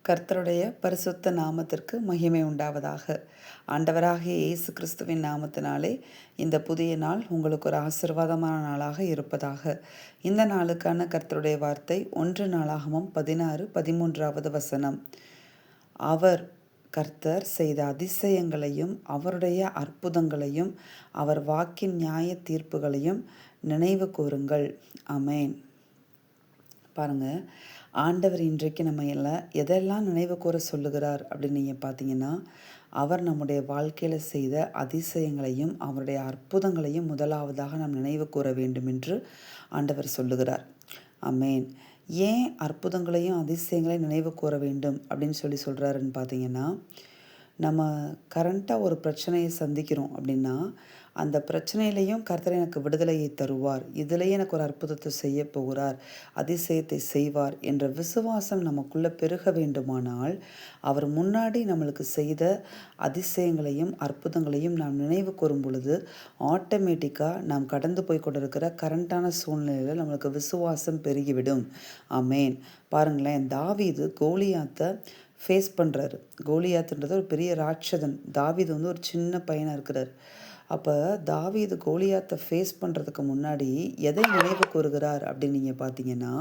கர்த்தருடைய பரிசுத்த நாமத்திற்கு மகிமை உண்டாவதாக. ஆண்டவராகிய இயேசு கிறிஸ்துவின் நாமத்தினாலே இந்த புதிய நாள் உங்களுக்கு ஒரு ஆசீர்வாதமான நாளாக இருப்பதாக. இந்த நாளுக்கான கர்த்தருடைய வார்த்தை 1 நாளாகமம் 16:13 வசனம். அவர் கர்த்தர் செய்த அதிசயங்களையும் அவருடைய அற்புதங்களையும் அவர் வாக்கின் நியாய தீர்ப்புகளையும் நினைவு கூறுங்கள். ஆமென். பாருங்க, ஆண்டவர் இன்றைக்கு நம்ம எல்லாம் எதெல்லாம் நினைவு கூற சொல்லுகிறார் அப்படின்னு நீங்கள் பார்த்தீங்கன்னா, அவர் நம்முடைய வாழ்க்கையில் செய்த அதிசயங்களையும் அவருடைய அற்புதங்களையும் முதலாவதாக நாம் நினைவு கூற வேண்டும் என்று ஆண்டவர் சொல்லுகிறார். ஆமென். ஏன் அற்புதங்களையும் அதிசயங்களையும் நினைவு கூற வேண்டும் அப்படின்னு சொல்கிறாருன்னு பார்த்தீங்கன்னா, நம்ம கரண்ட்டாக ஒரு பிரச்சனையை சந்திக்கிறோம் அப்படின்னா, அந்த பிரச்சனையிலையும் கர்த்தர் எனக்கு விடுதலையை தருவார், இதிலேயே எனக்கு ஒரு அற்புதத்தை செய்ய போகிறார், அதிசயத்தை செய்வார் என்ற விசுவாசம் நமக்குள்ளே பெருக வேண்டுமானால், அவர் முன்னாடி நம்மளுக்கு செய்த அதிசயங்களையும் அற்புதங்களையும் நாம் நினைவு கூறும் பொழுது ஆட்டோமேட்டிக்காக நாம் கடந்து போய் கொண்டிருக்கிற கரண்ட்டான சூழ்நிலையில் நம்மளுக்கு விசுவாசம் பெருகிவிடும். ஆமேன். பாருங்களேன், தாவீது கோலியாத்தை ஃபேஸ் பண்ணுறாரு. கோலியாத்துன்றது ஒரு பெரிய ராட்சதன். தாவீது ஒரு சின்ன பையனாக இருக்கிறார். அப்போ தாவீது கோலியாத்தை ஃபேஸ் பண்ணுறதுக்கு முன்னாடி எதை நினைவு கூறுகிறார் அப்படின்னு நீங்கள் பார்த்தீங்கன்னா,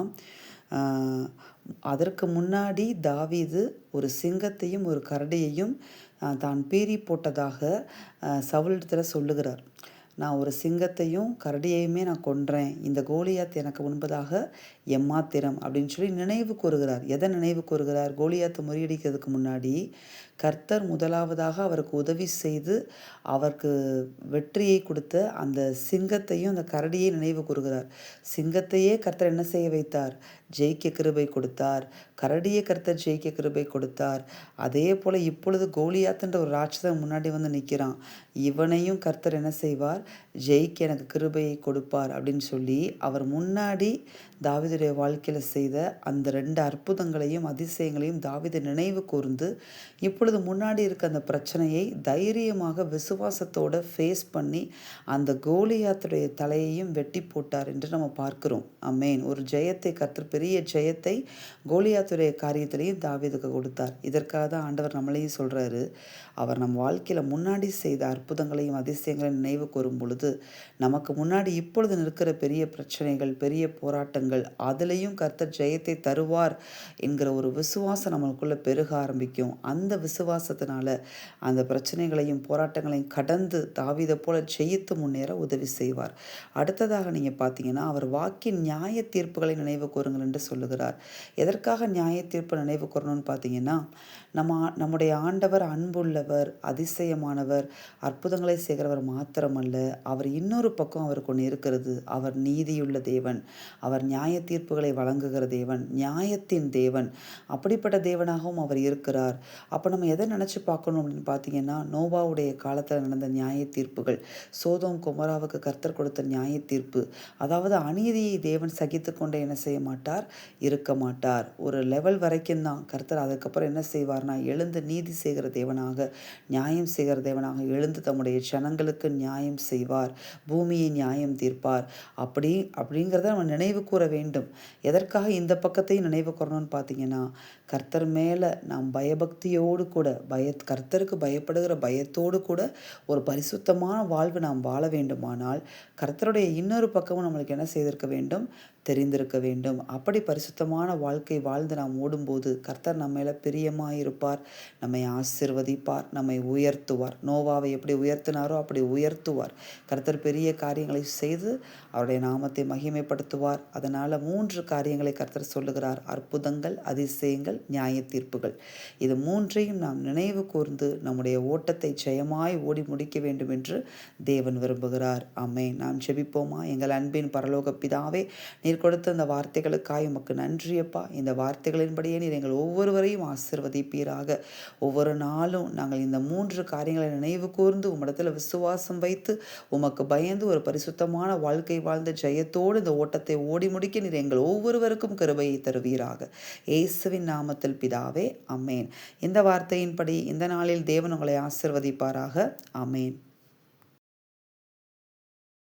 அதற்கு முன்னாடி தாவீது ஒரு சிங்கத்தையும் ஒரு கரடியையும் தான் பீறி போட்டதாக சவுலிடத்தில் சொல்லுகிறார். நான் ஒரு சிங்கத்தையும் கரடியையுமே நான் கொன்றேன், இந்த கோலியாத் எனக்கு முன்பதாக எம்மாத்திரம் அப்படின்னு சொல்லி நினைவு கூறுகிறார். எதை நினைவு கூறுகிறார்? கோலியாத்தை முறியடிக்கிறதுக்கு முன்னாடி கர்த்தர் முதலாவதாக அவருக்கு உதவி செய்து அவருக்கு வெற்றியை கொடுத்த அந்த சிங்கத்தையும் அந்த கரடியை நினைவு கூறுகிறார். சிங்கத்தையே கர்த்தர் என்ன செய்ய வைத்தார்? ஜெயிக்க கிருபை கொடுத்தார். கரடியை கர்த்தர் ஜெயிக்க கிருபை கொடுத்தார். அதே போல் இப்பொழுது கோலியாத்துன்ற ஒரு ராட்சதன் முன்னாடி நிற்கிறான். இவனையும் கர்த்தர் என்ன செய்வார்? ஜெயிக்க எனக்கு கிருபையை கொடுப்பார் அப்படின்னு சொல்லி அவர் முன்னாடி தாவீதுடைய வாழ்க்கையில் செய்த அந்த 2 அற்புதங்களையும் அதிசயங்களையும் தாவீது நினைவு கூர்ந்து இப்பொழுது முன்னாடி இருக்க அந்த பிரச்சனையை தைரியமாக விசுவாசத்தோடு ஃபேஸ் பண்ணி அந்த கோலியாத்துடைய தலையையும் வெட்டி போட்டார் என்று நம்ம பார்க்கிறோம். ஆமென். ஒரு ஜெயத்தை கர்த்தர், பெரிய ஜெயத்தை கோலியாத்துடைய காரியத்திலையும் தாவீதுக்கு கொடுத்தார். இதற்காக தான் ஆண்டவர் நம்மளையும் சொல்கிறாரு, அவர் நம் வாழ்க்கையில் முன்னாடி செய்த அற்புதங்களையும் அதிசயங்களையும் நினைவு கூறும் பொழுது நமக்கு முன்னாடி இப்பொழுது நிற்கிற பெரிய பிரச்சனைகள், பெரிய போராட்டங்கள், அதுலேயும் கர்த்தர் ஜெயத்தை தருவார் என்கிற ஒரு விசுவாசம் நம்மளுக்குள்ள பெருக ஆரம்பிக்கும். அந்த விசுவாசத்தினால அந்த பிரச்சனைகளையும் போராட்டங்களையும் கடந்து தாவீதை போல ஜெயித்து முன்னேற உதவி செய்வார். அடுத்ததாக நீங்கள் பார்த்தீங்கன்னா, அவர் வாக்கின் நியாய தீர்ப்புகளை நினைவு கூறுங்கள் என்று சொல்லுகிறார். எதற்காக நியாய தீர்ப்பு நினைவு கூறணும்னு பார்த்தீங்கன்னா, நம்முடைய ஆண்டவர் அன்புள்ளவர், அதிசயமானவர், அற்புதங்களை செய்கிறவர் மாத்திரமல்ல, அவர் இன்னொரு பக்கம் அவருக்கு ஒன்று இருக்கிறது. அவர் நீதியுள்ள தேவன், அவர் நியாய தீர்ப்புகளை வழங்குகிற தேவன், நியாயத்தின் தேவன். அப்படிப்பட்ட தேவனாகவும் அவர் இருக்கிறார். அப்போ நம்ம எதை நினச்சி பார்க்கணும் அப்படின்னு பார்த்தீங்கன்னா, நோவாவுடைய காலத்தில் நடந்த நியாய தீர்ப்புகள், சோதோம் கொமோராவுக்கு கர்த்தர் கொடுத்த நியாய தீர்ப்பு. அதாவது அநீதியை தேவன் சகித்து கொண்டே என்ன செய்ய மாட்டார்? இருக்க மாட்டார். ஒரு லெவல் வரைக்கும் தான். கர்த்தர் அதுக்கப்புறம் என்ன செய்வார்னா, எழுந்து நீதி செய்கிற தேவனாக, நியாயம் செய்கிற தேவனாக எழுந்து தம்முடைய ஜனங்களுக்கு நியாயம் செய்வார், பூமியை நியாயம் தீர்ப்பார். அப்படிங்கிறத நம்ம நினைவு கூற வேண்டும். எதற்காக இந்த பக்கத்தையும் நினைவு கூறணும்னு பார்த்தீங்கன்னா, கர்த்தர் மேலே நாம் பயபக்தியோடு கூட கர்த்தருக்கு பயப்படுகிற பயத்தோடு கூட ஒரு பரிசுத்தமான வாழ்வு நாம் வாழ வேண்டுமானால் கர்த்தருடைய இன்னொரு பக்கமும் நம்மளுக்கு என்ன செய்திருக்க வேண்டும்? தெரிந்திருக்க வேண்டும். அப்படி பரிசுத்தமான வாழ்க்கை வாழ்ந்து நாம் ஓடும்போது கர்த்தர் நம்ம மேலே பிரியமாக இருப்பார், நம்மை ஆசீர்வதிப்பார், நம்மை உயர்த்துவார். நோவாவை எப்படி உயர்த்தினாரோ அப்படி உயர்த்துவார். கர்த்தர் பெரிய காரியங்களை செய்து அவருடைய நாமத்தை மகிமைப்படுத்துவார். அதனால் 3 காரியங்களை கர்த்தர் சொல்லுகிறார்: அற்புதங்கள், அதிசயங்கள், நியாய தீர்ப்புகள். இது 3ஐயும் நாம் நினைவு கூர்ந்து நம்முடைய ஓட்டத்தை ஜெயமாய் ஓடி முடிக்க வேண்டும் என்று தேவன் விரும்புகிறார். ஆமென். நாம் ஜெபிப்போமா? எங்கள் அன்பின் பரலோக பிதாவே, நீர் கொடுத்த இந்த வார்த்தைகளுக்காய் உமக்கு நன்றியப்பா. இந்த வார்த்தைகளின்படியே நீர் எங்கள் ஒவ்வொருவரையும் ஆசீர்வதிப்பீராக. ஒவ்வொரு நாளும் நாங்கள் இந்த 3 காரியங்களை நினைவு கூர்ந்து உம்மிடத்தில் விசுவாசம் வைத்து உமக்கு பயந்து ஒரு பரிசுத்தமான வாழ்க்கை வாழ்ந்த ஜெயத்தோடு இந்த ஓட்டத்தை ஓடி முடிக்க நீர் எங்கள் ஒவ்வொருவருக்கும் கிருபையை தருவீராக. இயேசுவின் நாமத்தில் பிதாவே, ஆமென். இந்த வார்த்தையின்படி இந்த நாளில் தேவன் உங்களை ஆசீர்வதிப்பாராக. ஆமென்.